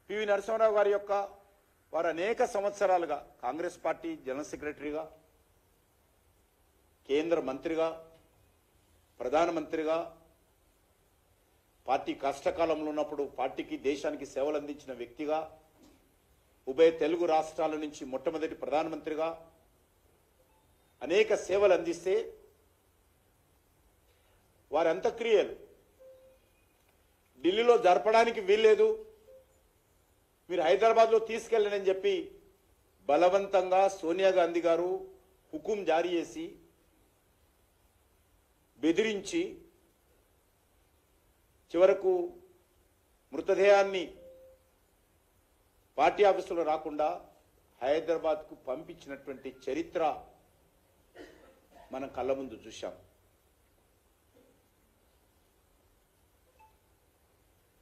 PV Narasimha Rao గారి యొక్క వారు అనేక సంవత్సరాలుగా కాంగ్రెస్ పార్టీ జనరల్ సెక్రటరీగా, కేంద్ర మంత్రిగా, ప్రధానమంత్రిగా, పార్టీ కష్టకాలంలో ఉన్నప్పుడు పార్టీకి దేశానికి సేవలు అందించిన వ్యక్తిగా, ఉభయ తెలుగు రాష్ట్రాల నుంచి మొట్టమొదటి ప్రధానమంత్రిగా అనేక సేవలు అందిస్తే వారి అంత్యక్రియలు ఢిల్లీలో జరపడానికి వీల్లేదు, మీరు హైదరాబాద్లో తీసుకెళ్ళనని చెప్పి బలవంతంగా సోనియా గాంధీ గారు హుకుం జారీ చేసి బెదిరించి చివరకు మృతదేహాన్ని పార్టీ ఆఫీసులో రాకుండా హైదరాబాద్కు పంపించినటువంటి చరిత్ర మనం కళ్ళ ముందు చూశాం.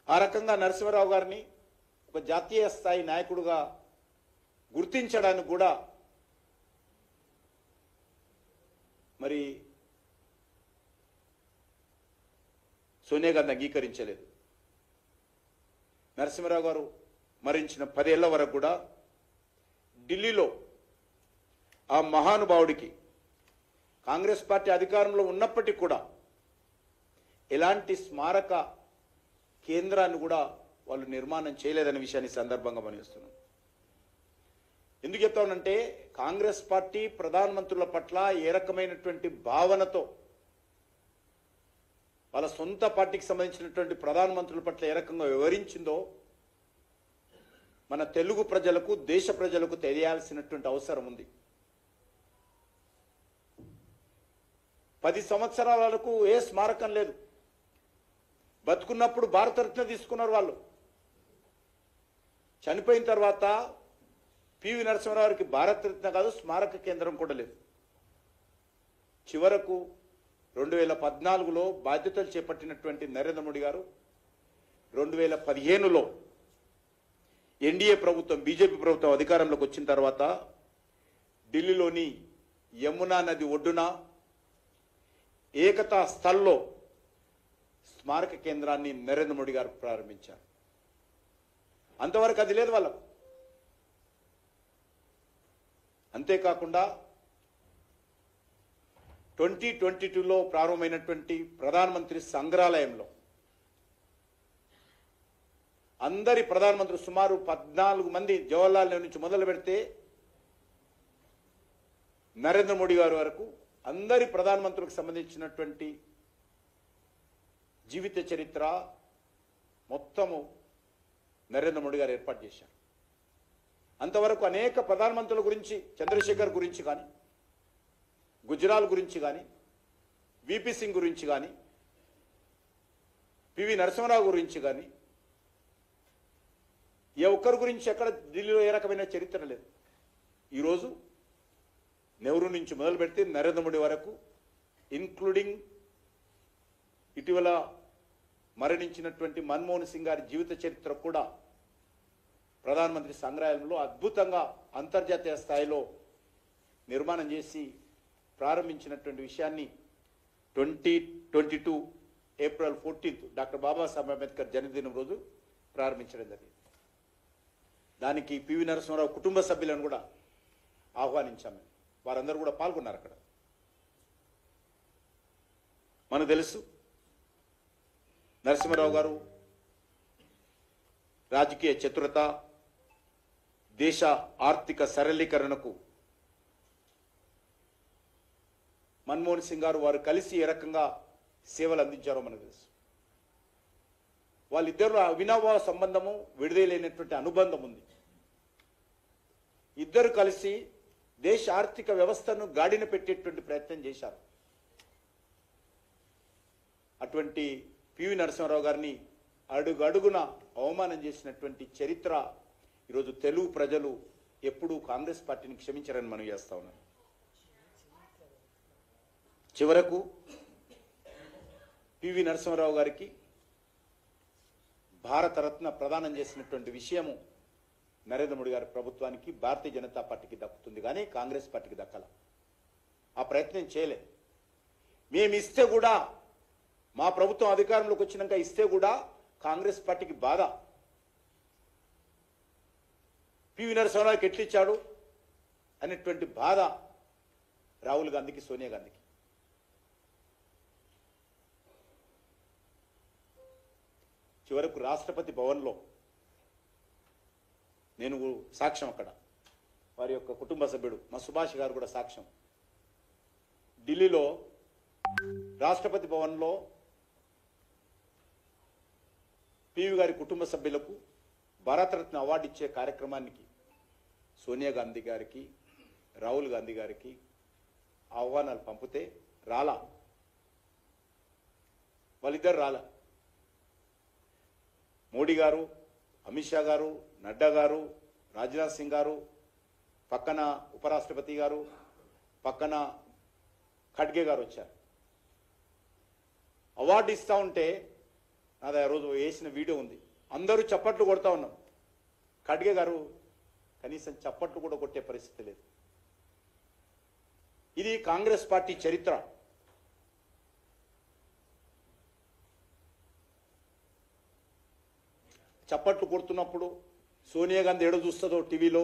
ఆ రకంగా నరసింహారావు గారిని ఒక జాతీయ స్థాయి నాయకుడుగా గుర్తించడానికి కూడా మరి సోనియా గాంధీ అంగీకరించలేదు. నరసింహారావు గారు మరణించిన 10 ఏళ్ల వరకు కూడా ఢిల్లీలో ఆ మహానుభావుడికి కాంగ్రెస్ పార్టీ అధికారంలో ఉన్నప్పటికీ కూడా ఎలాంటి స్మారక కేంద్రాన్ని కూడా వాళ్ళు నిర్మాణం చేయలేదనే విషయాన్ని సందర్భంగా మనిస్తున్నాం. ఎందుకు చెప్తానంటే కాంగ్రెస్ పార్టీ ప్రధానమంత్రుల పట్ల ఏ రకమైనటువంటి భావనతో వాళ్ళ సొంత పార్టీకి సంబంధించినటువంటి ప్రధానమంత్రుల పట్ల ఏ రకంగా వివరించిందో మన తెలుగు ప్రజలకు, దేశ ప్రజలకు తెలియాల్సినటువంటి అవసరం ఉంది. 10 సంవత్సరాల వరకు ఏ స్మారకం లేదు. బతుకున్నప్పుడు భారతరత్న తీసుకున్నారు వాళ్ళు. చనిపోయిన తర్వాత పివి నరసింహారావుకి భారతరత్న కాదు, స్మారక కేంద్రం కూడా లేదు. చివరకు 2014లో బాధ్యతలు చేపట్టినటువంటి నరేంద్ర మోడీ గారు 2015లో ఎన్డీఏ ప్రభుత్వం, బీజేపీ ప్రభుత్వం అధికారంలోకి వచ్చిన తర్వాత ఢిల్లీలోని యమునా నది ఒడ్డున ఏకతా స్థల్లో స్మారక కేంద్రాన్ని నరేంద్ర మోడీ గారు ప్రారంభించారు. అంతవరకు అది లేదు వాళ్ళకు. అంతేకాకుండా 2022లో ప్రారంభమైనటువంటి ప్రధానమంత్రి సంగ్రహాలయంలో అందరి ప్రధానమంత్రులు సుమారు 14 మంది జవహర్లాల్ నెహ్రూ నుంచి మొదలు పెడితే నరేంద్ర మోడీ గారి వరకు అందరి ప్రధానమంత్రులకు సంబంధించినటువంటి జీవిత చరిత్ర మొత్తము నరేంద్ర మోడీ గారు ఏర్పాటు చేశారు. అంతవరకు అనేక ప్రధానమంత్రుల గురించి, చంద్రశేఖర్ గురించి కానీ, గుజరాల్ గురించి కానీ, విపి సింగ్ గురించి కానీ, పివి నరసింహారావు గురించి కానీ ఏ ఒక్కరి గురించి ఎక్కడ ఢిల్లీలో ఏ రకమైన చరిత్ర లేదు. ఈరోజు నెహ్రూ నుంచి మొదలు పెడితే నరేంద్ర మోడీ వరకు, ఇన్క్లూడింగ్ ఇటీవల మరణించినటువంటి మన్మోహన్ సింగ్ గారి జీవిత చరిత్ర కూడా ప్రధానమంత్రి సంగ్రహాలయంలో అద్భుతంగా అంతర్జాతీయ స్థాయిలో నిర్మాణం చేసి ప్రారంభించినటువంటి విషయాన్ని 2022 ఏప్రిల్ 14 డాక్టర్ బాబాసాహెబ్ అంబేద్కర్ జన్మదినం రోజు ప్రారంభించడం జరిగింది. దానికి పివి నరసింహారావు కుటుంబ సభ్యులను కూడా ఆహ్వానించాము. వారందరూ కూడా పాల్గొన్నారు అక్కడ. మనకు తెలుసు నరసింహారావు గారు రాజకీయ చతురత, దేశ ఆర్థిక సరళీకరణకు మన్మోహన్ సింగ్ గారు వారు కలిసి ఏ రకంగా సేవలు అందించారో మనకు తెలుసు. వాళ్ళిద్దరు అవినాభావ సంబంధము, విడుదలైనటువంటి అనుబంధం ఉంది. ఇద్దరు కలిసి దేశ ఆర్థిక వ్యవస్థను గాడిన పెట్టేటువంటి ప్రయత్నం చేశారు. అటువంటి పివి నరసింహారావు గారిని అడుగడుగున అవమానం చేసినటువంటి చరిత్ర ఈరోజు తెలుగు ప్రజలు ఎప్పుడూ కాంగ్రెస్ పార్టీని క్షమించారని మనం చేస్తా ఉన్నాం. చివరకు పివి నరసింహారావు గారికి భారతరత్న ప్రదానం చేసినటువంటి విషయము నరేంద్ర మోడీ గారి ప్రభుత్వానికి, భారతీయ జనతా పార్టీకి దక్కుతుంది, కానీ కాంగ్రెస్ పార్టీకి దక్కల. ఆ ప్రయత్నం చేయలే. మేము ఇస్తే కూడా, మా ప్రభుత్వం అధికారంలోకి వచ్చినాక ఇస్తే కూడా కాంగ్రెస్ పార్టీకి బాధ. పివి నరసింహరావుకి ఎట్లిచ్చాడు అనేటువంటి బాధ రాహుల్ గాంధీకి, సోనియా గాంధీకి. చివరకు రాష్ట్రపతి భవన్లో నేను సాక్ష్యం, అక్కడ వారి యొక్క కుటుంబ సభ్యుడు మా సుభాష్ గారు కూడా సాక్ష్యం. ఢిల్లీలో రాష్ట్రపతి భవన్లో పివి గారి కుటుంబ సభ్యులకు భారతరత్న అవార్డు ఇచ్చే కార్యక్రమానికి సోనియా గాంధీ గారికి, రాహుల్ గాంధీ గారికి ఆహ్వానాలు పంపితే రాలా, వాళ్ళిద్దరు రాలా. మోడీ గారు, అమిత్ షా గారు, నడ్డా గారు, రాజ్నాథ్ సింగ్ గారు, పక్కన ఉపరాష్ట్రపతి గారు, పక్కన ఖడ్గే గారు వచ్చారు. అవార్డు ఇస్తూ ఉంటే నాది ఆ రోజు వేసిన వీడియో ఉంది, అందరూ చప్పట్లు కొడతా ఉన్నాం. ఖడ్గే గారు కనీసం చప్పట్లు కూడా కొట్టే పరిస్థితి లేదు. ఇది కాంగ్రెస్ పార్టీ చరిత్ర. చప్పట్లు కొడుతున్నప్పుడు సోనియా గాంధీ ఎడ చూస్తుందో టీవీలో,